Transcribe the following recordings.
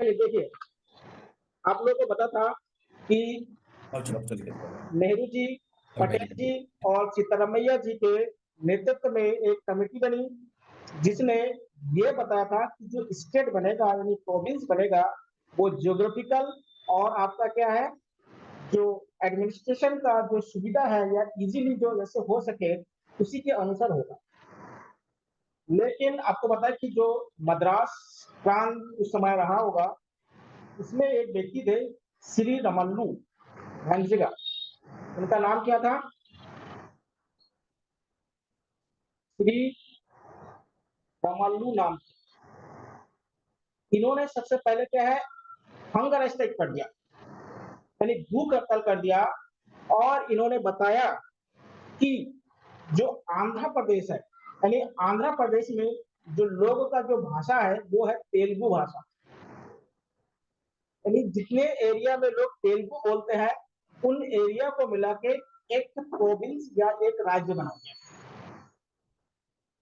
चलिए देखिए, आप लोगों को पता था कि नेहरू जी, पटेल जी और सिद्धरामैया जी के नेतृत्व में एक कमेटी बनी, जिसने ये बताया था कि जो स्टेट बनेगा यानी प्रोविंस बनेगा, वो ज्योग्राफिकल और आपका क्या है, जो एडमिनिस्ट्रेशन का जो सुविधा है या इज़िली जो जैसे हो सके, उसी के अनुसार होगा। लेकिन आपको पता है कि जो मद्रास प्रांत उस समय रहा होगा, उसमें एक व्यक्ति थे, श्री रमन्नू भंजिगा। उनका नाम क्या था? श्री रमन्नू नाम। इन्होंने सबसे पहले क्या है, हंगर स्ट्राइक कर दिया, यानी भूख हड़ताल कर दिया और इन्होंने बताया कि जो आंध्र प्रदेश है, यानी आंध्र प्रदेश में जो लोगों का जो भाषा है, वो है तेलुगु भाषा। यानी जितने एरिया में लोग तेलुगु बोलते हैं, उन एरिया को मिला के एक प्रोविंस या एक राज्य बना दिया।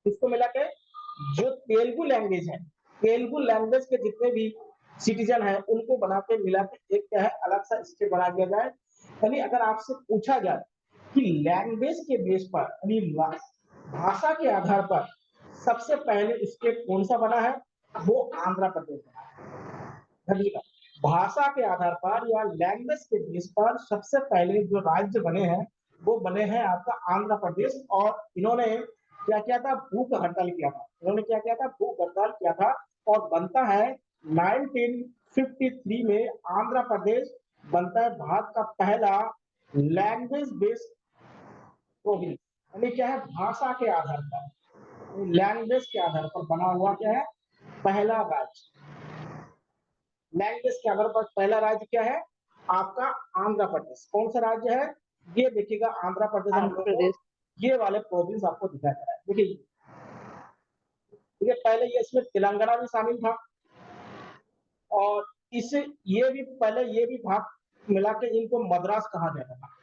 इसको मिला के जो तेलुगु लैंग्वेज है, तेलुगु लैंग्वेज के जितने भी सिटीजन हैं, उनको बना के मिला के एक क्या है, अलग सा स्टेट बना दिया जाए। यानी अगर आपसे पूछा जाए कि लैंग्वेज के बेस पर यानी भाषा के आधार पर सबसे पहले स्टेट कौन सा बना है, वो आंध्र प्रदेश बना है। धन्यवाद। भाषा के आधार पर या लैंग्वेज के बेस पर सबसे पहले जो राज्य बने हैं, वो बने हैं आपका आंध्र प्रदेश। और इन्होंने क्या किया था, भूख हड़ताल किया था। इन्होंने क्या किया था, भूख हड़ताल किया था और बनता है 1953 में आंध्र प्रदेश बनता है भारत का पहला लैंग्वेज बेस्ड प्रोविंस। यानी क्या है, भाषा के आधार पर, लैंग्वेज के आधार पर बना हुआ क्या है, पहला राज्य। लैंग्वेज के आधार पर पहला राज्य क्या है, आपका आंध्र प्रदेश। कौन सा राज्य है, ये देखिएगा, आंध्र प्रदेश। आंध्र प्रदेश। ये वाले प्रोविंस आपको दिखाया जा रहा है, देखिए। पहले ये इसमें तेलंगाना भी शामिल था और इस ये भी पहले ये भी भाग मिला के इनको मद्रास कहा जाता था।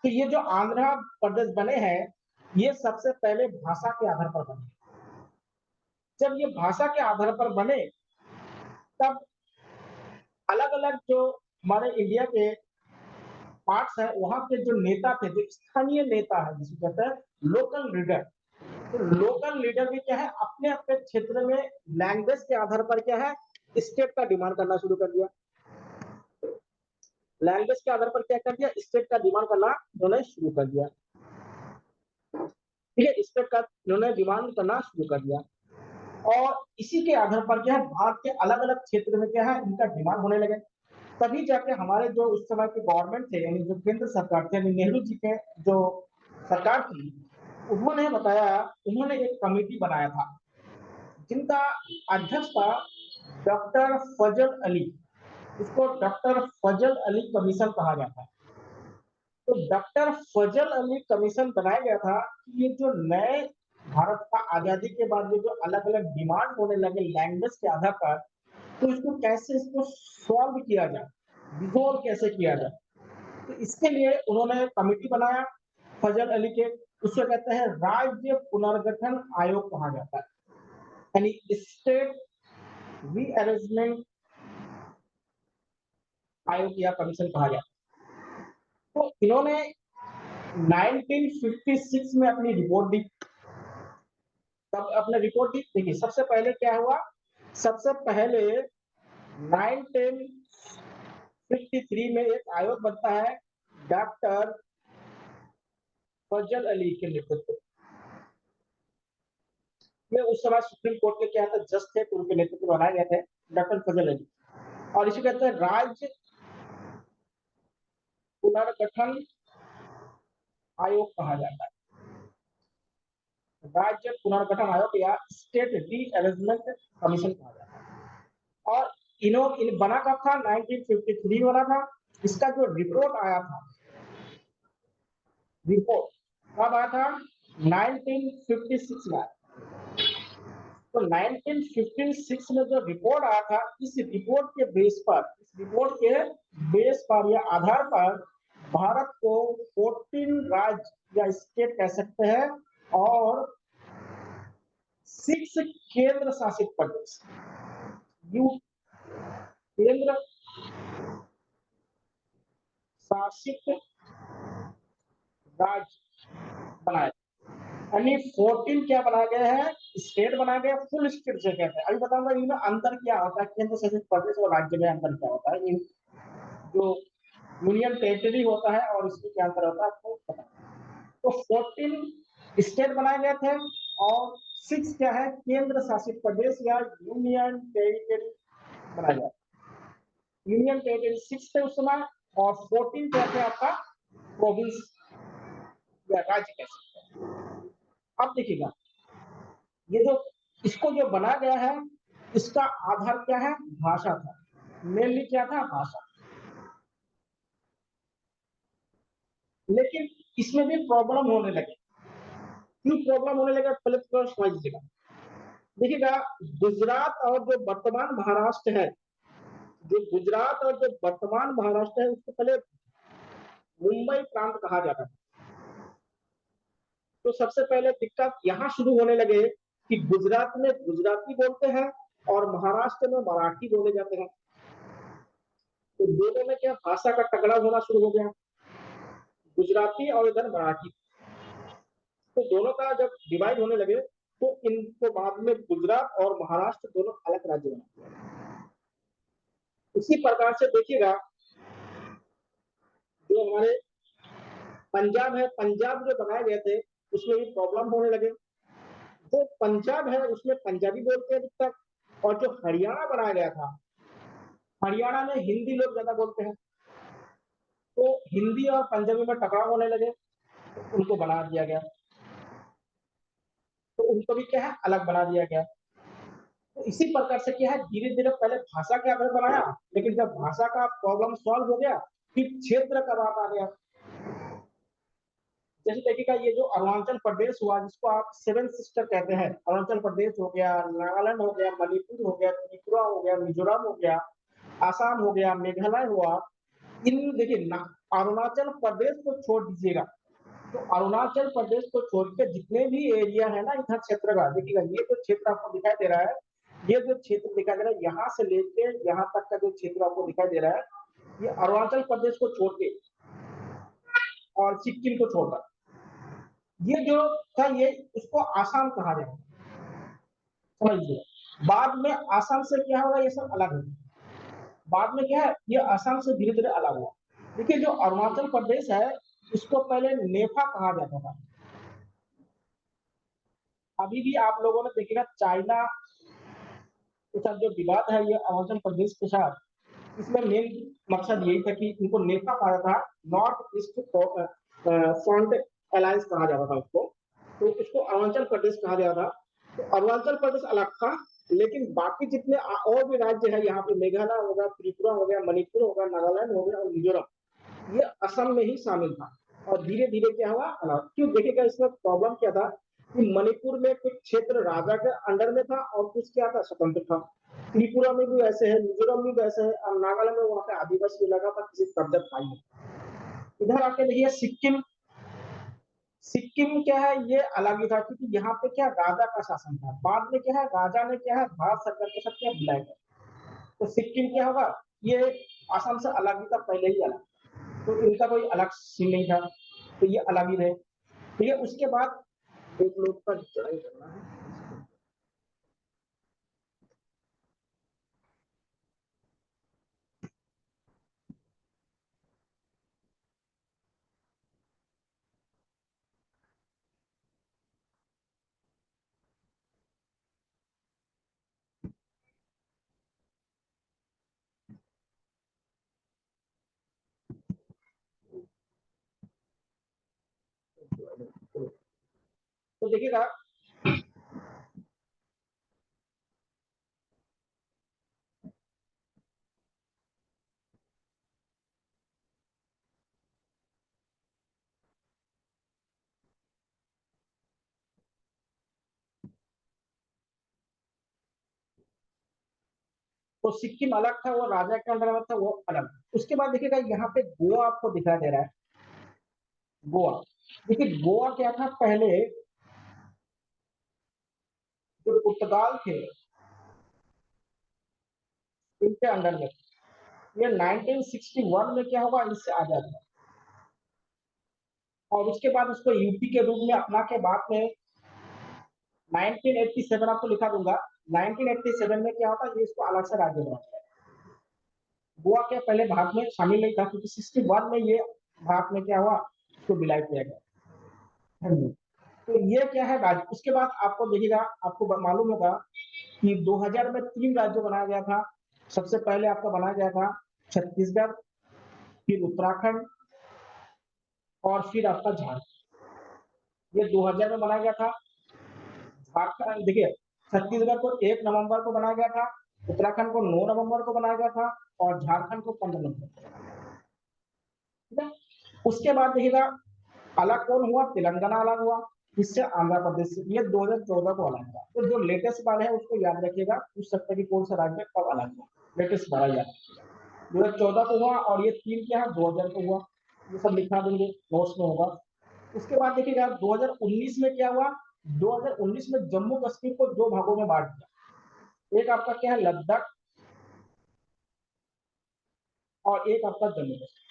तो ये जो आंध्र प्रदेश बने हैं, ये सबसे पहले भाषा के आधार पर बने। जब ये भाषा के आधार पर बने, तब अलग-अलग जो हमारे इंडिया के पार्ट्स हैं, वहाँ के जो नेता थे, जो स्थानीय नेता है, जिसे कहते हैं लोकल लीडर। तो लोकल लीडर भी क्या है, अपने-अपने क्षेत्र में लैंग्वेज के आधार पर क्या है, स्टेट का डिमांड करना शुरू कर दिया। लैंग्वेज के आधार पर क्या कर दिया, स्टेट का डिमांड करना उन्होंने शुरू कर दिया। ठीक है, स्टेट का उन्होंने डिमांड करना शुरू कर दिया और इसी के आधार पर क्या है, भारत के अलग-अलग क्षेत्र में क्या है, इनका डिमांड होने लगे। तभी जाके हमारे जो उस समय के गवर्नमेंट थे, यानी जो केंद्र सरकार थे, यानी नेहरू जी के जो सरकार थी, उन्होंने बताया, उन्होंने एक कमेटी बनाया था, जिनका अध्यक्ष था डॉक्टर फजल अली। इसको डॉक्टर फजल अली कमीशन कहा जाता है। तो डॉक्टर फजल अली कमीशन बनाया गया था कि ये जो नए भारत का आजादी के बाद ये जो अलग-अलग डिमांड होने लगे लैंग्वेज के आधार पर, तो इसको कैसे इसको सॉल्व किया जाए, रिज़ॉल्व कैसे किया जाए। तो इसके लिए उन्होंने कमिटी बनाया फजल अली के, उसको कहते हैं राज्य पुनर्गठन आयोग कहा जाता है, यानी स्टेट रीअरेंजमेंट आयोग या कमीशन कहा जाता है। तो इन्होंने 1956 में अपनी रिपोर्ट दी। तब अपने रिपोर्ट दी, देखिए सबसे पहले क्या हुआ, सबसे पहले 1953 में एक आयोग बनता है डॉक्टर फजल अली के नेतृत्व। ये उस समय सुप्रीम कोर्ट के क्या था, जज थे, तो उनके नेतृत्व में बनाए गए थे डॉक्टर फजल अली। और इसे कहते हैं राज्य पुनर्गठन आयोग कहा जाता है, राज्य पुनर्गठन आयोग या स्टेट रीअरेंजमेंट कमीशन कहा जाता है। और इन बना कब था, 1953 बना था। इसका जो रिपोर्ट आया था, रिपोर्ट कब आया था, 1956 में। तो 1956 में जो रिपोर्ट आया था, इस रिपोर्ट के बेस पर या आधार पर भारत को 14 राज्य या स्टेट कह सकते हैं और 6 केंद्र शासित प्रदेश केंद्र शासित राज्य बनाया, यानी 14 क्या बनाया गया है, स्टेट बनाया गया, फुल स्टेट से कहते हैं। अभी बताऊंगा इनमें अंतर क्या होता है, केंद्र शासित प्रदेश और राज्य में अंतर क्या होता है, इन जो यूनियन टेरिटरी होता है और इसमें क्या अंतर होता है आपको पता है। तो 14 स्टेट बनाए गए थे और 6 क्या है, केंद्र शासित प्रदेश या यूनियन टेरिटरी बनाया गया। यूनियन टेरिटरी 6 थे उस समय और 14 क्या थे आपका प्रोविंस या राज्य कह सकते हैं। अब देखिएगा ये जो इसको जो बना गया है, इसका आधार क्या है, भाषा था, मेनली क्या था, भाषा। लेकिन इसमें भी प्रॉब्लम होने लगे। क्यों प्रॉब्लम होने लगा, पहले तो समझ लीजिएगा। देखिएगा गुजरात और जो वर्तमान महाराष्ट्र है, जो गुजरात और जो वर्तमान महाराष्ट्र है, उसको पहले मुंबई प्रांत कहा जाता था। तो सबसे पहले दिक्कत यहाँ शुरू होने लगे कि गुजरात में गुजराती बोलते हैं और महाराष्ट्र में मराठी बोले जाते हैं। तो दोनों में क्या भाषा का टकराव होना शुरू हो गया, गुजराती और इधर मराठी। तो दोनों का जब डिवाइड होने लगे तो इनको बाद में गुजरात और महाराष्ट्र दोनों अलग राज्य बना दिया। इसी प्रकार से देखिएगा जो हमारे पंजाब है, पंजाब जो बनाए गए थे उसमें भी प्रॉब्लम होने लगे। जो पंजाब है उसमें पंजाबी बोलते हैं अधिकतर, और जो हरियाणा बनाया गया था, हरियाणा में हिंदी लोग ज्यादा बोलते हैं। तो हिंदी और पंजाबी में टकराव होने लगे, तो उनको बना दिया गया, तो उनको भी क्या है अलग बना दिया गया। तो इसी प्रकार से क्या है, धीरे धीरे पहले भाषा के आधार बनाया, लेकिन जब भाषा का प्रॉब्लम सॉल्व हो गया फिर क्षेत्र का बात आ गया। जैसे देखिएगा ये जो अरुणाचल प्रदेश हुआ, जिसको आप सेवन सिस्टर कहते हैं, अरुणाचल प्रदेश हो गया, नागालैंड हो गया, मणिपुर हो गया, त्रिपुरा हो गया, मिजोरम हो गया, आसाम हो गया, मेघालय हुआ। इन देखिए अरुणाचल प्रदेश को छोड़ दीजिएगा, तो अरुणाचल प्रदेश को छोड़ के जितने भी एरिया है ना इधर क्षेत्र का, देखिएगा ये जो क्षेत्र आपको दिखाई दे रहा है, ये जो क्षेत्र दिखाई दे रहा है, यहाँ से लेके यहाँ तक का जो क्षेत्र आपको दिखाई दे रहा है, ये अरुणाचल प्रदेश को छोड़ के और सिक्किम को छोड़कर, ये जो था ये उसको आसाम कहा जाएगा, समझिए। बाद में आसाम से क्या होगा, ये सब अलग होगा। बाद में क्या है, ये आसाम से धीरे धीरे अलग हुआ। देखिए जो अरुणाचल प्रदेश है इसको पहले नेफा कहा जाता था। अभी भी आप लोगों ने देखिएगा चाइना के साथ जो विवाद है ये अरुणाचल प्रदेश के साथ, इसमें मेन मकसद यही था कि इनको नेफा कहा था, नॉर्थ ईस्ट फ्रंट अलायंस कहा जाता था उसको, तो इसको अरुणाचल प्रदेश कहा जाता था। तो अरुणाचल प्रदेश अलग था, लेकिन बाकी जितने और भी राज्य है, यहाँ पे मेघालय हो गया, त्रिपुरा हो गया, मणिपुर हो गया, नागालैंड हो गया और मिजोरम, ये असम में ही शामिल था। और धीरे धीरे क्या हुआ अलग, क्यों देखिएगा इसमें प्रॉब्लम क्या था कि मणिपुर में कुछ क्षेत्र राजा के अंडर में था और कुछ क्या था स्वतंत्र था, त्रिपुरा में भी वैसे है, मिजोरम में भी वैसे है, और नागालैंड में वहां पे आदिवासी इलाका पर किसी कब्जा था ही नहीं। इधर आके देखिए सिक्किम, सिक्किम क्या है ये अलग ही था, क्योंकि यहाँ पे क्या राजा का शासन था, बाद में क्या है राजा ने क्या है भारत सरकार के साथ क्या विलय किया, तो सिक्किम क्या होगा, ये असम से अलग ही था पहले ही अलग, तो इनका कोई अलग सीन नहीं था, तो ये अलग ही रहे। ठीक है, उसके बाद एक लोग का ज्वाइन करना है। तो देखिएगा तो सिक्किम अलग था, वो राजा के अंडर में था, वो अलग। उसके बाद देखिएगा यहाँ पे गोवा आपको दिखाई दे रहा है, गोवा। देखिए गोवा क्या था पहले, जो पुर्तगाल थे इनके अंडर में, ये 1961 में क्या होगा, इससे आजाद हुआ। और उसके बाद उसको यूपी के रूप में अपना के बाद में 1987 आपको लिखा दूंगा। 1987 में क्या होता है, ये इसको अलग से राज्य बनाता है। गोवा के पहले भारत में शामिल नहीं था, क्योंकि 61 में ये भारत में क्या हुआ, इसको विलय किया गया। हाँ जी। तो ये क्या है राज्य। उसके बाद आपको देखिएगा, आपको मालूम होगा कि 2000 में 3 राज्य बनाया गया था। सबसे पहले आपका बनाया गया था छत्तीसगढ़, फिर उत्तराखंड और फिर आपका झारखंड। ये 2000 में बनाया गया था। झारखंड देखिए, छत्तीसगढ़ को 1 नवंबर को बनाया गया था, उत्तराखंड को 9 नवंबर को बनाया गया था और झारखंड को 15 नवंबर को। ठीक है। उसके बाद देखिएगा अलग कौन हुआ, तेलंगाना अलग हुआ, इससे आंध्र प्रदेश से। ये 2014 को अलग हुआ। तो जो लेटेस्ट वाला है उसको याद रखिएगा, पूछ सकते हैं कि कौन सा राज्य कब अलग हुआ। लेटेस्ट वाला याद रखिएगा, 2014 को हुआ। और ये 3 क्या है, 2000 को हुआ। ये सब लिखा देंगे, नोट्स में होगा। उसके बाद देखिएगा 2019 में क्या हुआ, 2019 में जम्मू कश्मीर को 2 भागों में बांट दिया। एक आपका क्या है, लद्दाख, और एक आपका जम्मू कश्मीर।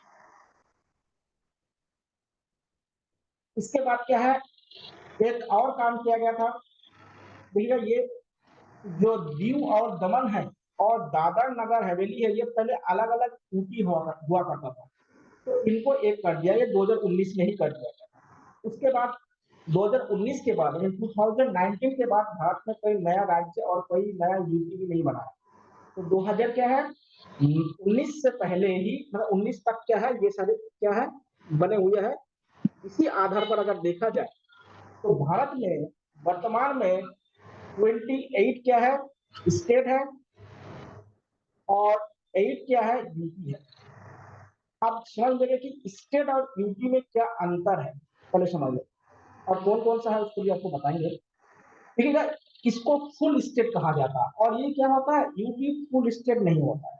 इसके बाद क्या है, एक और काम किया गया था। देखिएगा ये जो दीव और दमन है और दादर नगर हवेली है, ये पहले अलग अलग यूटी हुआ करता था। तो इनको एक कर दिया, ये 2019 में ही कर दिया गया। उसके बाद 2019 के बाद 2019 के बाद भारत में कोई नया राज्य और कोई नया यूटी भी नहीं बना। तो 2000 क्या है, 19 से पहले ही, मतलब 19 तक क्या है, ये सारे क्या है, बने हुए हैं। इसी आधार पर अगर देखा जाए तो भारत में वर्तमान में 28 क्या है, स्टेट है, और 8 क्या है, यूटी है। आप समझ लेंगे कि स्टेट और यूटी में क्या अंतर है, पहले समझ लो। और कौन कौन सा है उसको भी आपको बताएंगे। देखिएगा, इसको फुल स्टेट कहा जाता है, और ये क्या होता है, यूटी फुल स्टेट नहीं होता है।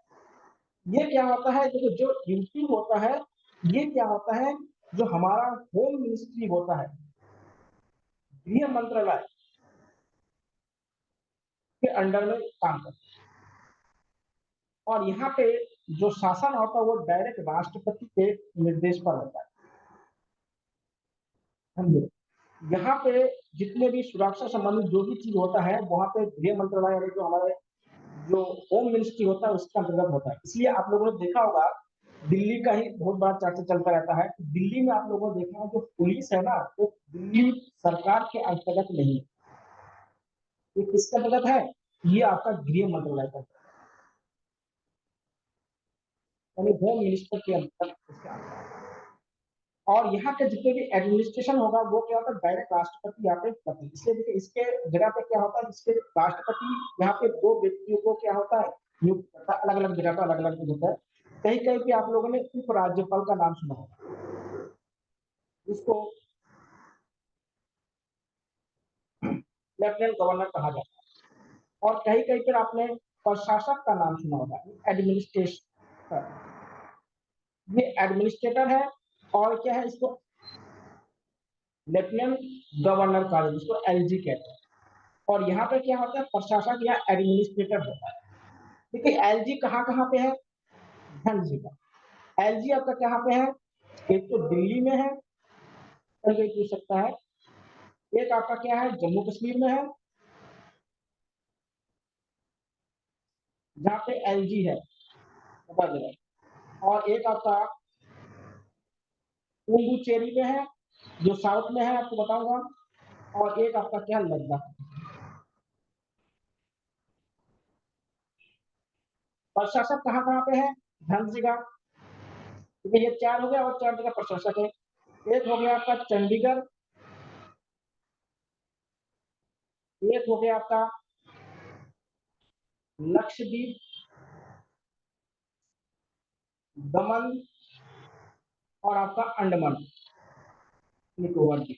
ये क्या होता है, देखो जो यूटी होता है, ये क्या होता है, जो हमारा होम मिनिस्ट्री होता है, गृह मंत्रालय के अंडर में काम करता है। और यहाँ पे जो शासन होता है वो डायरेक्ट राष्ट्रपति के निर्देश पर होता है। समझे। यहाँ पे जितने भी सुरक्षा संबंधित जो भी चीज होता है, वहाँ पे गृह मंत्रालय यानी जो हमारे जो होम मिनिस्ट्री होता है उसके अंतर्गत होता है। इसलिए आप लोगों ने देखा होगा, दिल्ली का ही बहुत बार चर्चा चलता रहता है। दिल्ली में आप लोगों ने देखा है, जो पुलिस है ना, वो दिल्ली सरकार के अंतर्गत नहीं, ये किसके अंतर्गत है, ये आपका गृह मंत्रालय का, यानी होम मिनिस्टर के अंतर्गत उसके अंतर्गत। और यहाँ के जितने भी एडमिनिस्ट्रेशन होगा वो क्या होता है, डायरेक्ट राष्ट्रपति यहाँ पे करते हैं। इसलिए देखिए, इसके जगह पे क्या होता है, इसके राष्ट्रपति यहाँ पे 2 व्यक्तियों को क्या होता है, नियुक्त करता है। अलग अलग जगह पे अलग अलग होता है। कहीं कहीं पे आप लोगों ने उपराज्यपाल का नाम सुना होगा, इसको लेफ्टिनेंट गवर्नर कहा जाता है। और कहीं कहीं पर आपने प्रशासक का नाम सुना होगा, एडमिनिस्ट्रेटर। ये एडमिनिस्ट्रेटर है। और क्या है, इसको लेफ्टिनेंट गवर्नर का, जिसको एलजी कहते हैं। और यहाँ पे क्या होता है, प्रशासक या एडमिनिस्ट्रेटर होता है। देखिए एलजी कहाँ कहाँ पे है, ध्यान दीजिएगा। एलजी आपका कहाँ पे है, एक तो दिल्ली में है, कोई पूछ सकता है। एक आपका क्या है, जम्मू कश्मीर में है, जहाँ पे एलजी है, बता दे रहा हूं। और एक आपका पुडुचेरी में है, जो साउथ में है, आपको बताऊंगा। और एक आपका क्या, लद्दाख। प्रशासक कहाँ कहाँ पे है, ध्यान दीजिएगा। क्योंकि ये 4 हो गया और 4 जगह प्रशासक है। एक हो गया आपका चंडीगढ़, एक हो गया आपका लक्षद्वीप, दमन, और आपका अंडमान निकोबार द्वीप।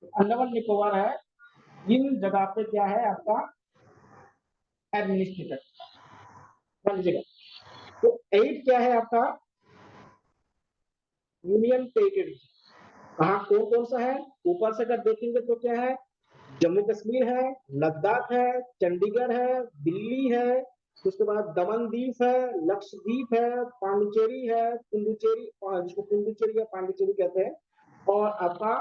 तो अंडमान निकोबार है, इन जगह पे क्या है आपका एडमिनिस्ट्रेटर, मान लीजिएगा। तो 8 क्या है आपका यूनियन टेरिटरी। कहाँ कौन कौन सा है, ऊपर से अगर देखेंगे तो क्या है, जम्मू कश्मीर है, लद्दाख है, चंडीगढ़ है, दिल्ली है, उसके बाद दमनदीप है, लक्षद्वीप है, पांडिचेरी है, पुडुचेरी जिसको पुडुचेरी या पांडिचेरी कहते हैं, और आपका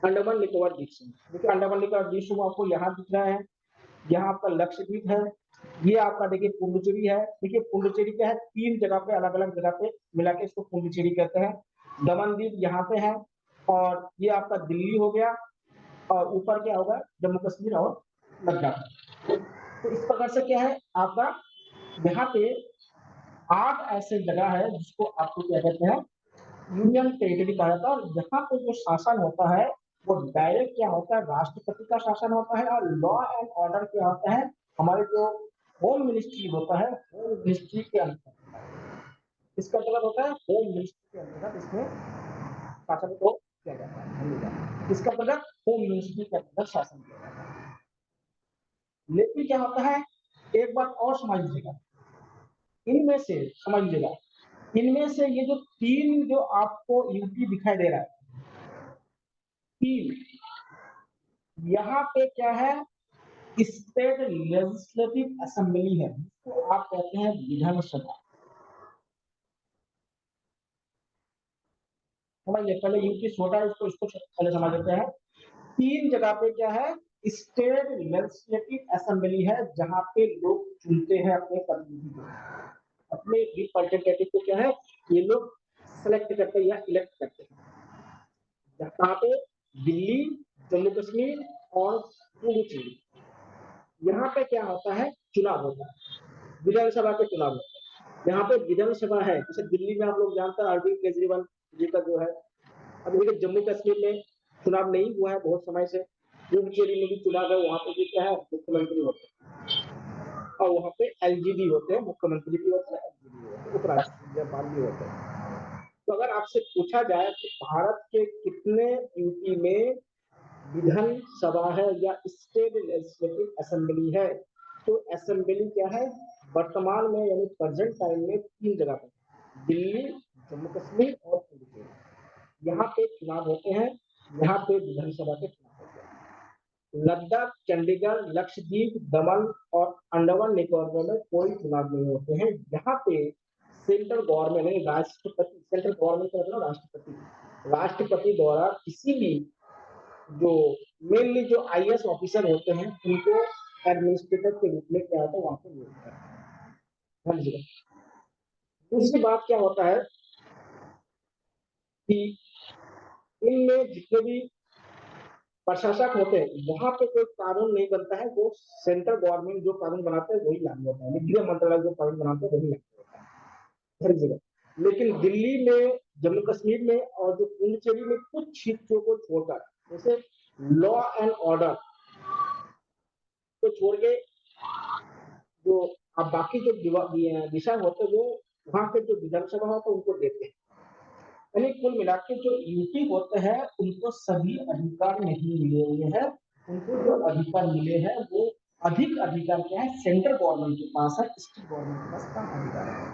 अंडमान निकोबार द्वीप समूह। देखिए अंडमान निकोबार द्वीप समूह आपको यहाँ दिख रहा है, यहाँ आपका लक्षद्वीप है, ये आपका देखिए पुडुचेरी है। देखिए पुडुचेरी क्या है, 3 जगह पे अलग-अलग जगह पे मिला के इसको पुडुचेरी कहते हैं। दमनदीप यहाँ पे है, और ये आपका दिल्ली हो गया, और ऊपर क्या होगा, जम्मू कश्मीर और लद्दाख। तो इस प्रकार से क्या है आपका, यहाँ पे 8 ऐसे जगह है जिसको आपको क्या कहते हैं, यूनियन टेरिटरी कहा जाता है। और यहाँ पे जो शासन होता है वो डायरेक्ट क्या होता है, राष्ट्रपति का शासन होता है, और लॉ एंड ऑर्डर क्या होता है, हमारे जो होम मिनिस्ट्री होता है, होम मिनिस्ट्री के अंतर्गत इसका मतलब होता है होम मिनिस्ट्री के अंतर्गत इसमें शासन को किया जाता है। इसका मतलब होम मिनिस्ट्री के अंतर्गत शासन किया जाता है। लेकिन क्या होता है, एक बात और समझ लीजिएगा, इनमें से समझ लीजिएगा, इनमें से ये जो 3 जो आपको यूपी दिखाई दे रहा है, 3 यहाँ पे क्या है, स्टेट लेजिस्लेटिव असेंबली है, जिसको आप कहते हैं विधानसभा। समझिए, पहले यूपी छोटा है, इसको पहले समझ लेते हैं। 3 जगह पे क्या है, स्टेट लेजिस्लेटिव असेंबली है, जहां पे लोग चुनते हैं अपने प्रतिनिधि को, अपने रिप्रेजेंटेटिव को क्या है, ये लोग सेलेक्ट करते हैं या इलेक्ट करते हैं। यहाँ पे दिल्ली, जम्मू कश्मीर और पुडुचेरी, यहाँ पे क्या होता है, चुनाव होता है, विधानसभा के चुनाव होते हैं। यहाँ पे विधानसभा है, जैसे दिल्ली में आप लोग जानते हैं अरविंद केजरीवाल जी का जो है। अब देखिए जम्मू कश्मीर में चुनाव नहीं हुआ है बहुत समय से, पुडुचेरी में भी चुनाव है, वहां पे भी क्या है, मुख्यमंत्री होते हैं, और वहां पे एलजीडी होते हैं, मुख्यमंत्री भी होते हैं, एलजीडी भी होते हैं, उपराष्ट्रपति भी होते हैं। तो अगर आपसे पूछा जाए कि भारत के कितने यूपी में विधानसभा है या स्टेट लेजिस्लेटिव असेंबली है, तो असेंबली क्या है, वर्तमान में यानी प्रेजेंट टाइम में 3 जगह पर, दिल्ली, जम्मू कश्मीर और पुडुचेरी, यहाँ पे चुनाव होते हैं, यहाँ पे विधानसभा के चुनाव होते हैं। लद्दाख, चंडीगढ़, लक्षद्वीप, दमन और अंडमान निकोबार में कोई चुनाव नहीं होते हैं। यहाँ पे सेंट्रल गवर्नमेंट यानी राष्ट्रपति, सेंट्रल गवर्नमेंट का मतलब राष्ट्रपति द्वारा किसी भी जो मेनली जो आईएएस ऑफिसर होते हैं उनको एडमिनिस्ट्रेटर के रूप में क्या होता है, वहां पे नियुक्त करते हैं। हाँ जी। दूसरी बात क्या होता है कि इनमें जितने भी प्रशासक होते हैं, वहां पे कोई कानून नहीं बनता है, वो सेंट्रल गवर्नमेंट जो कानून बनाते हैं वही लागू होता है, गृह मंत्रालय जो कानून बनाते हैं वही लागू होता है हर जगह। लेकिन दिल्ली में, जम्मू कश्मीर में और जो पुडुचेरी में कुछ चीजों को छोड़कर, जैसे लॉ एंड ऑर्डर को छोड़ के जो अब बाकी जो विषय होते हैं वो वहां के जो विधानसभा होता है उनको देते हैं। यानी कुल मिला के जो यूपी होते हैं उनको सभी अधिकार नहीं मिले हुए हैं, उनको जो अधिकार मिले हैं वो अधिक अधिकार क्या है, सेंट्रल गवर्नमेंट के पास है, स्टेट गवर्नमेंट के पास कम अधिकार है,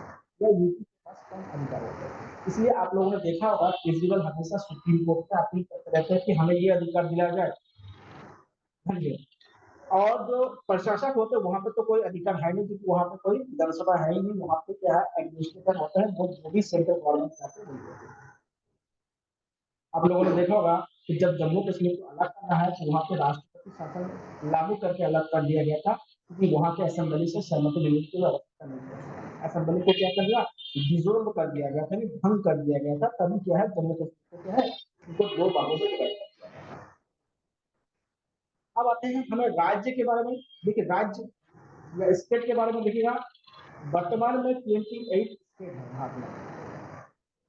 या यूपी के पास कम अधिकार होते हैं। इसलिए आप लोगों ने देखा होगा केजरीवाल हमेशा सुप्रीम कोर्ट पे अपील करते रहते हैं कि हमें ये अधिकार दिया जाए। हाँ जी। और जो प्रशासक होते हैं वहां पे तो कोई अधिकार है नहीं, क्योंकि वहां पे कोई विधानसभा है ही नहीं, वहां पे क्या है, एडमिनिस्ट्रेटर होते हैं, वो जो भी सेंट्रल गवर्नमेंट चाहते हैं वही होते हैं। आप लोगों ने देखा होगा कि जब जम्मू कश्मीर को अलग करना है तो वहां पे राष्ट्रपति शासन लागू करके अलग कर दिया गया था, क्योंकि वहां के असेंबली से सहमति लेने की व्यवस्था नहीं थी। असेंबली को क्या कर दिया, डिसोल्व कर दिया गया था, भंग कर दिया गया था, तभी क्या है जम्मू कश्मीर को क्या है, उनको 2 भागों में डिवाइड कर दिया गया था। अब आते हैं हमें राज्य के बारे में। देखिए राज्य या स्टेट के बारे में देखिएगा, वर्तमान में 28 स्टेट है भारत में,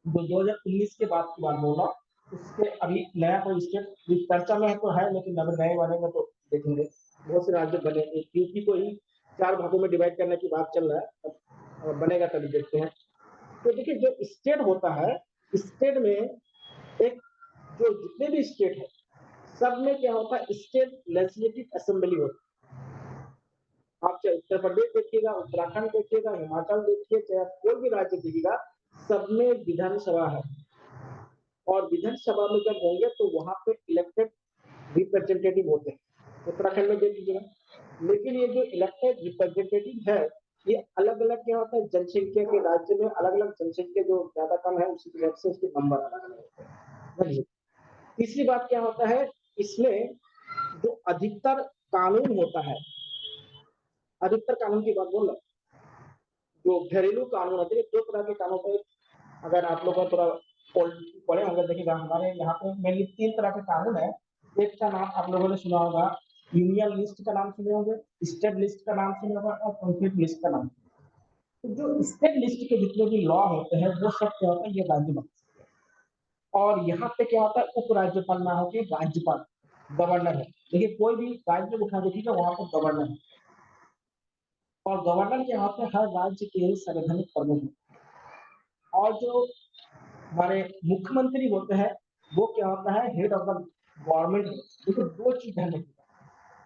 जो 2019 के बाद की बात बोल रहा हूँ। उसके अभी नया कोई स्टेट चर्चा में है तो है, लेकिन अगर नए बनेंगे तो देखेंगे। बहुत से राज्य बने, यूपी को ही 4 भागों में डिवाइड करने की बात चल रहा है, अब बनेगा तभी देखते हैं। तो देखिए जो स्टेट होता है, स्टेट में एक जो जितने भी स्टेट है सब में क्या होता है, स्टेट लेजिस्लेटिव असेंबली होती है। आप चाहे उत्तर प्रदेश देखिएगा, उत्तराखंड देखिएगा, हिमाचल देखिए, चाहे कोई भी राज्य देखिएगा, सब में विधानसभा है। और विधानसभा में जब होंगे तो वहां पे इलेक्टेड रिप्रेजेंटेटिव होते हैं। उत्तराखंड में देख लीजिएगा। लेकिन ये जो इलेक्टेड रिप्रेजेंटेटिव है ये अलग-अलग क्या होता है जनसंख्या के राज्य में अलग-अलग जनसंख्या जो ज़्यादा कम है उसी की वजह से उसके नंबर अलग-अलग होते हैं। समझे? तीसरी बात क्या होता है इसमें जो अधिकतर कानून की बात बोल रहा हूँ, जो घरेलू कानून होते हैं 2 तरह के कानून होते हैं। अगर आप लोग को थोड़ा पॉलिटिक्स पढ़े होंगे देखिएगा हमारे यहाँ पे मेनली 3 तरह के कानून हैं। एक का नाम आप लोगों ने सुना होगा यूनियन लिस्ट का नाम सुने होंगे, स्टेट लिस्ट का नाम सुने होगा और कॉन्फ्लिक्ट लिस्ट का नाम। तो जो स्टेट लिस्ट के जितने भी लॉ होते हैं वो सब क्या होता है ये राज्य बनाते हैं। और यहाँ पे क्या होता है उपराज्यपाल ना होके राज्यपाल गवर्नर है। देखिए कोई भी राज्य उठा देखिएगा वहाँ पर गवर्नर है और गवर्नर क्या होते हैं हर राज्य के संवैधानिक प्रमुख हैं। और जो हमारे मुख्यमंत्री होते हैं वो क्या होता है हेड ऑफ द गवर्नमेंट। देखिए 2 चीज़ ध्यान रखिएगा,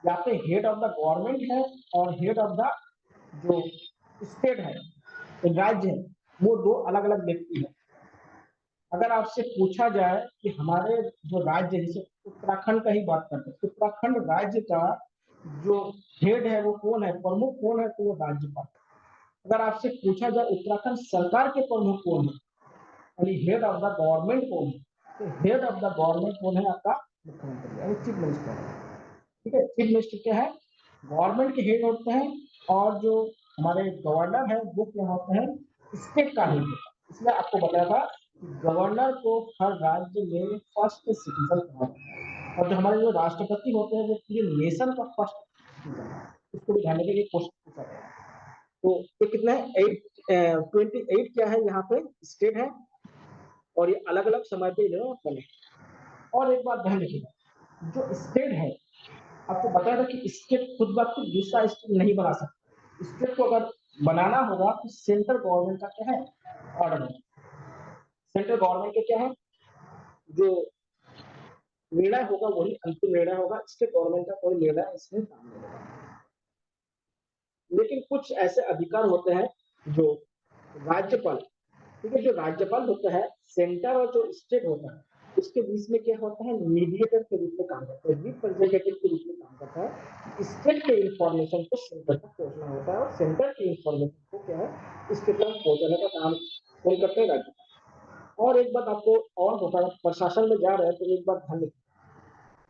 यहाँ पे हेड ऑफ द गवर्नमेंट है और हेड ऑफ द जो स्टेट है, राज्य है, वो 2 अलग-अलग व्यक्ति हैं। अगर आपसे पूछा जाए कि हमारे जो राज्य जैसे उत्तराखंड का ही बात करते हैं, उत्तराखंड राज्य का जो हेड है वो कौन है, प्रमुख कौन है, तो वो राज्यपाल। अगर आपसे पूछा जाए उत्तराखंड सरकार के प्रमुख कौन है, यानी हेड ऑफ द गवर्नमेंट कौन है, तो हेड ऑफ द गवर्नमेंट कौन है आपका मुख्यमंत्री यानी चीफ मिनिस्टर। ठीक है, चीफ मिनिस्टर क्या है गवर्नमेंट के हेड होते हैं और जो हमारे गवर्नर है वो क्या होते हैं स्टेट का हेड होता है। इसलिए आपको बताया था कि गवर्नर को हर राज्य में फर्स्ट सिटीजन कहा जाता है और जो हमारे जो राष्ट्रपति होते हैं वो पूरे नेशन का फर्स्ट सिटीजन है। इसको भी ध्यान रखिए क्वेश्चन पूछा गया है। तो ये कितना है 28 क्या है यहाँ पे स्टेट है और ये अलग-अलग समय पे जो है बने। और एक बात ध्यान रखिएगा जो स्टेट है आपको बताया था कि स्टेट खुद ब खुद दूसरा स्टेट नहीं बना सकता। स्टेट को अगर बनाना होगा तो सेंट्रल गवर्नमेंट का क्या है ऑर्डर है। सेंट्रल गवर्नमेंट का क्या है जो निर्णय होगा वही अंतिम निर्णय होगा। स्टेट गवर्नमेंट का कोई निर्णय इसमें काम नहीं होगा। लेकिन कुछ ऐसे अधिकार होते हैं जो राज्यपाल, ठीक है, जो राज्यपाल होता है सेंटर और जो स्टेट होता है उसके बीच में क्या होता है मीडिएटर के रूप में काम करता है, रिप्रेजेंटेटिव के रूप में काम करता है। स्टेट के इंफॉर्मेशन को सेंटर तक पहुंचना होता है और सेंटर की इंफॉर्मेशन को क्या है स्टेट तक पहुंचाने का काम कौन करते हैं राज्यपाल। और एक बात आपको और बता प्रशासन में जा रहे हैं तो एक बात ध्यान रखिए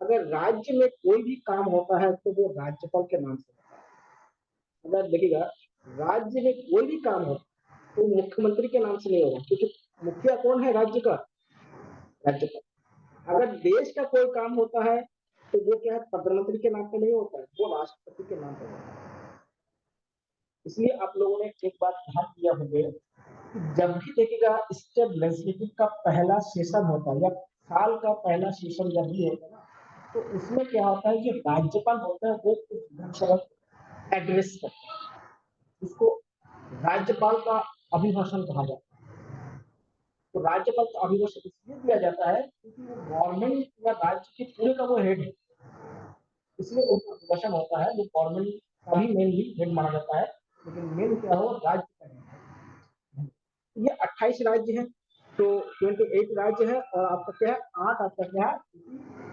अगर राज्य में कोई भी काम होता है तो वो राज्यपाल के नाम से होता है। अगर देखिएगा राज्य में कोई भी काम हो तो मुख्यमंत्री के नाम से नहीं होगा क्योंकि मुखिया कौन है राज्य का राज्यपाल। अगर देश का कोई काम होता है तो वो क्या है प्रधानमंत्री के नाम पे नहीं होता है वो राष्ट्रपति के नाम पे होता है। इसलिए आप लोगों ने एक बात ध्यान दिया होगा कि जब भी देखिएगा स्टेट लेजिस्लेटिव का पहला सेशन होता है या साल का पहला सेशन जब भी होता है ना तो उसमें क्या होता है जो राज्यपाल होता है वो कुछ विधानसभा एड्रेस करता है उसको राज्यपाल का अभिभाषण कहा जाता है। तो राज्यपाल को अभिभाषण इसलिए दिया जाता है क्योंकि वो गवर्नमेंट या राज्य के पूरे का वो हेड है। इसलिए उनका अभिभाषण होता है जो गवर्नमेंट का भी मेनली हेड माना जाता है लेकिन मेन क्या हो राज्य का हेड है। ये 28 राज्य हैं तो 28 राज्य है और आपका क्या है 8 आपका क्या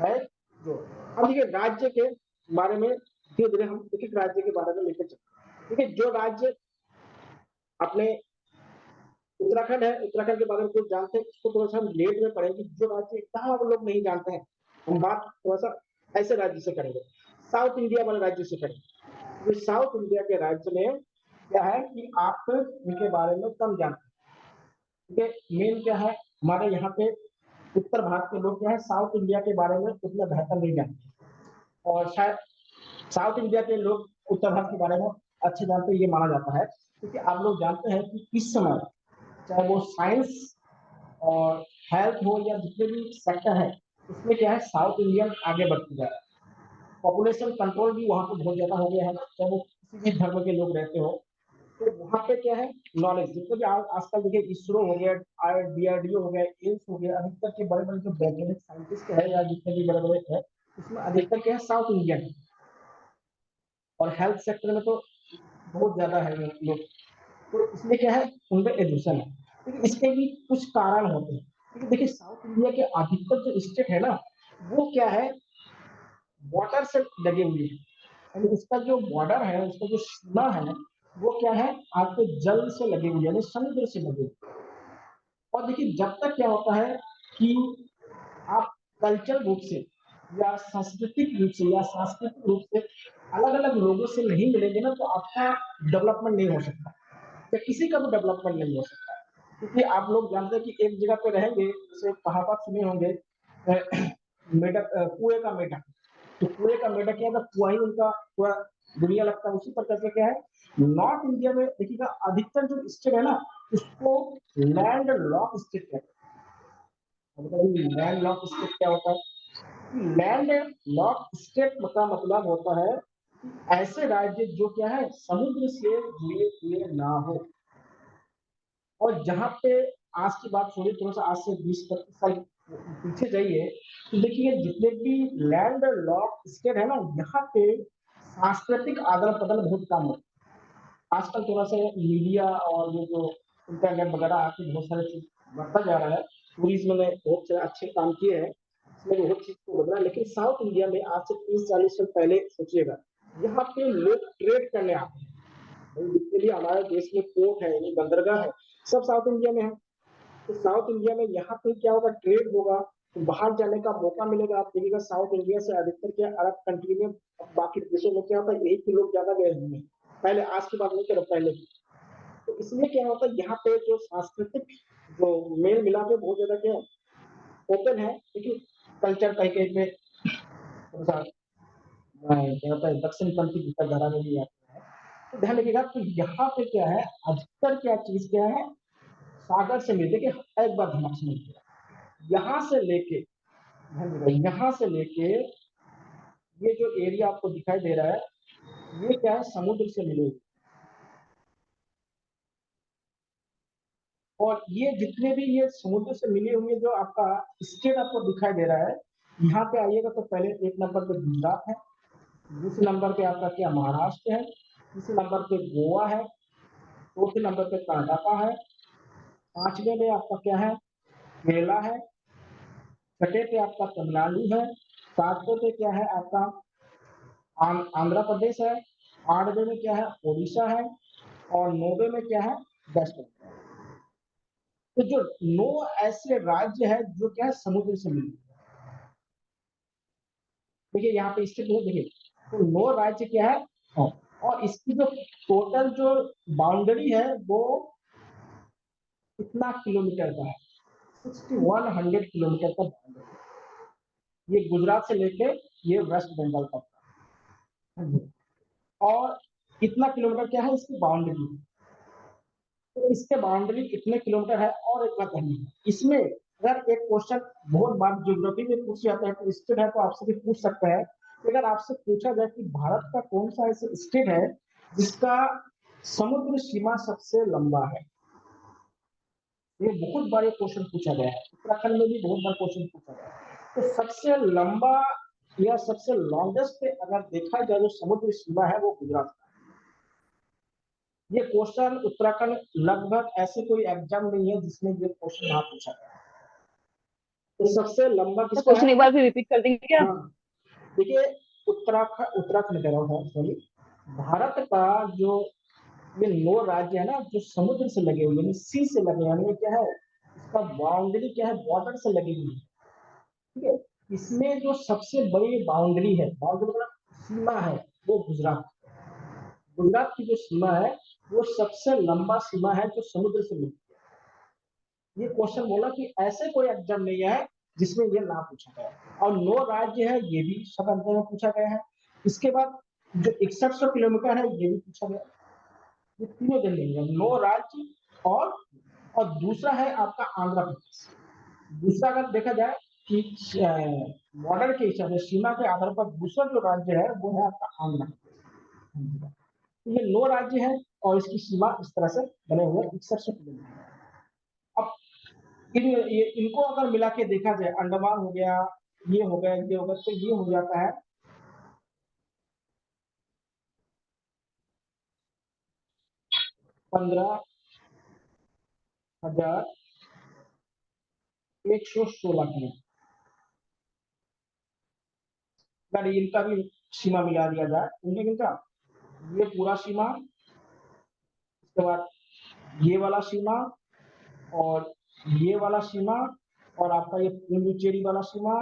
है जो अब देखिए राज्य के बारे में धीरे धीरे हम एक एक राज्य के बारे में लेकर चलते ठीक है। जो राज्य अपने उत्तराखंड है उत्तराखंड के बारे में कुछ जानते हैं इसको थोड़ा सा हम लेट में पढ़ेंगे। जो राज्य इतना हम लोग नहीं जानते हैं हम बात थोड़ा सा ऐसे राज्य से करेंगे साउथ इंडिया वाले राज्य से करेंगे। तो साउथ इंडिया के राज्य में क्या है कि आप इनके बारे में कम जानते हैं। ठीक है मेन क्या है हमारे यहाँ पे उत्तर भारत के लोग क्या है साउथ इंडिया के बारे में उतना बेहतर नहीं जानते और शायद साउथ इंडिया के लोग उत्तर भारत के बारे में अच्छे जानते हैं ये माना जाता है क्योंकि आप लोग जानते हैं कि इस समय चाहे वो साइंस और हेल्थ हो या जितने भी सेक्टर है उसमें क्या है साउथ इंडियन आगे बढ़ती जा रहा है। पॉपुलेशन कंट्रोल भी वहाँ पे बहुत ज्यादा हो गया है चाहे वो किसी भी धर्म के लोग रहते हो तो वहाँ पे क्या है नॉलेज जितने भी आजकल देखिए इसरो हो गया DRDO हो गया एम्स हो गया अधिकतर के बड़े बड़े जो वैज्ञानिक साइंटिस्ट है या जितने भी बड़े बड़े है उसमें अधिकतर क्या है साउथ इंडियन और हेल्थ सेक्टर में तो बहुत ज्यादा है लोग। तो इसलिए क्या है उनका एजुकेशन है लेकिन इसके भी कुछ कारण होते हैं क्योंकि देखिए साउथ इंडिया के अधिकतर जो स्टेट है ना वो क्या है बॉर्डर से लगे हुए हैं यानी इसका जो बॉर्डर है उसका जो सीमा है वो क्या है, आपके जल से लगे हुए यानी समुद्र से लगे हुए। और देखिए जब तक क्या होता है कि आप कल्चरल रूप से या सांस्कृतिक रूप से या सांस्कृतिक रूप से अलग-अलग लोगों से नहीं मिलेंगे ना, तो आपका डेवलपमेंट नहीं हो सकता, या किसी का भी डेवलपमेंट नहीं हो सकता। क्योंकि आप लोग जानते हैं कि एक जगह पे रहेंगे, जैसे कहावत सुने होंगे मेढक कुएँ का मेढक। तो कुएँ का मेढक क्या है, अगर कुआँ ही उनका पूरा दुनिया लगता है, उसी प्रकार से क्या है, नॉर्थ इंडिया में देखिएगा अधिकतर जो स्टेट है ना, उसको लैंड लॉक स्टेट कहते हैं। मतलब लैंड लॉक स्टेट क्या होता है? लैंड लॉक स्टेट का मतलब होता है ऐसे राज्य जो क्या है, समुद्र से जुड़े हुए ना हो। और जहाँ पे आज की बात छोड़िए, थोड़ा सा आज से 20-25 साल पीछे जाइए, तो देखिए जितने भी लैंड लॉक स्टेट है ना, यहाँ पे सांस्कृतिक आदान प्रदान बहुत कम है। आजकल थोड़ा सा मीडिया और ये जो इंटरनेट वगैरह आके बहुत सारे चीज बढ़ता जा रहा है। टूरिज्म में बहुत सारे अच्छे काम किए हैं, इसमें बहुत चीज को बदला। लेकिन साउथ इंडिया में आज से 30-40 साल पहले सोचिएगा, यहाँ पे लोग ट्रेड करने आते हैं। भाई जितने भी हमारे देश में पोर्ट है यानी बंदरगाह है, सब साउथ इंडिया में है। तो साउथ इंडिया में यहाँ पे क्या होगा, ट्रेड होगा, तो बाहर जाने का मौका मिलेगा। आप देखिएगा साउथ इंडिया से अधिकतर क्या अरब कंट्री में, बाकी देशों में क्या होता है, यही के लोग ज्यादा गए हुए हैं। पहले, आज की बात नहीं करो, पहले की। तो इसलिए क्या होता है, यहाँ पे जो सांस्कृतिक जो मेल मिलाप है बहुत ज्यादा क्या ओपन है, लेकिन कल्चर कहीं कहीं पे थोड़ा सा क्या होता है, दक्षिणपंथी विचारधारा में भी आता है। तो ध्यान रखिएगा, तो यहाँ पे क्या है, अधिकतर क्या चीज क्या है, सागर से मिलते कि एक बार ध्यान सुनिए, यहाँ से लेके, यहाँ से लेके ये जो एरिया आपको दिखाई दे रहा है, ये क्या है, समुद्र से मिले हुए। और ये जितने भी ये समुद्र से मिले हुए जो आपका स्टेट आपको दिखाई दे रहा है, यहाँ पे आइएगा तो पहले एक नंबर पे गुजरात है, दूसरे नंबर पे आपका क्या महाराष्ट्र है, तीसरे नंबर पे गोवा है, चौथे नंबर पे कर्नाटका है, पांचवे में आपका क्या है, केरला है, छठे पे आपका तमिलनाडु है, सातवें पे क्या है आपका आंध्र प्रदेश है, आठवें में क्या है ओडिशा है, और नौवे में क्या है वेस्ट बंगाल। तो जो 9 ऐसे राज्य है जो क्या है समुद्र से मिले। देखिए यहाँ पे स्थित है, देखिए तो 9 राज्य क्या है। हाँ, और इसकी जो टोटल जो बाउंड्री है वो कितना किलोमीटर का है, 6100 किलोमीटर का बाउंड्री। ये गुजरात से लेके ये वेस्ट बंगाल तक का। और कितना किलोमीटर क्या है इसकी बाउंड्री, तो इसके बाउंड्री कितने किलोमीटर है, और एक बात है इसमें, अगर एक क्वेश्चन बहुत बार ज्योग्राफी में पूछ जाता है, तो स्टेट है तो आपसे भी पूछ सकता है कि अगर आपसे पूछा जाए कि भारत का कौन सा ऐसा स्टेट है जिसका समुद्र सीमा सबसे लंबा है, ये बहुत बार क्वेश्चन पूछा गया है, उत्तराखंड में भी बहुत बार क्वेश्चन पूछा गया है। तो सबसे लंबा या सबसे लॉन्गेस्ट अगर देखा जाए जो समुद्र सीमा है वो गुजरात का। ये क्वेश्चन उत्तराखंड लगभग ऐसे कोई एग्जाम नहीं है जिसमें ये क्वेश्चन ना पूछा गया। तो सबसे लंबा तो किसका है? क्वेश्चन एक बार फिर रिपीट कर देंगे क्या? हाँ, देखिए उत्तराखंड, उत्तराखंड कह रहा हूँ सॉरी, भारत का जो ये 9 राज्य है ना जो समुद्र से लगे हुए हैं, सी से लगे, यानी ये क्या है, इसका बाउंड्री क्या है, बॉर्डर से लगी हुई है। ठीक है, इसमें जो सबसे बड़ी बाउंड्री है, बाउंड्री मतलब सीमा है, वो गुजरात, गुजरात की जो सीमा है वो सबसे लंबा सीमा है जो समुद्र से मिलती है। ये क्वेश्चन बोला कि ऐसे कोई एग्जाम नहीं है जिसमें ये ना पूछा गया। और 9 राज्य है ये भी सब एग्जाम में पूछा गया है। इसके बाद जो 6100 किलोमीटर है ये भी पूछा गया। ये तीनों दिन नहीं है, 9 राज्य, और दूसरा है आपका आंध्र प्रदेश। दूसरा अगर देखा जाए कि बॉर्डर के हिसाब से सीमा के आधार पर दूसरा जो राज्य है वो है आपका आंध्र प्रदेश। तो ये 9 राज्य है और इसकी सीमा इस तरह से बने हुए 6100 किलोमीटर। अब इनको अगर मिला के देखा जाए, अंडमान हो गया, ये हो गया, ये हो गया, तो ये हो जाता है 15,116 किलोमीटर। अगर इनका भी सीमा मिला दिया जाए, इनका ये पूरा सीमा उसके बाद ये वाला सीमा और ये वाला सीमा और आपका ये पुडुचेरी वाला सीमा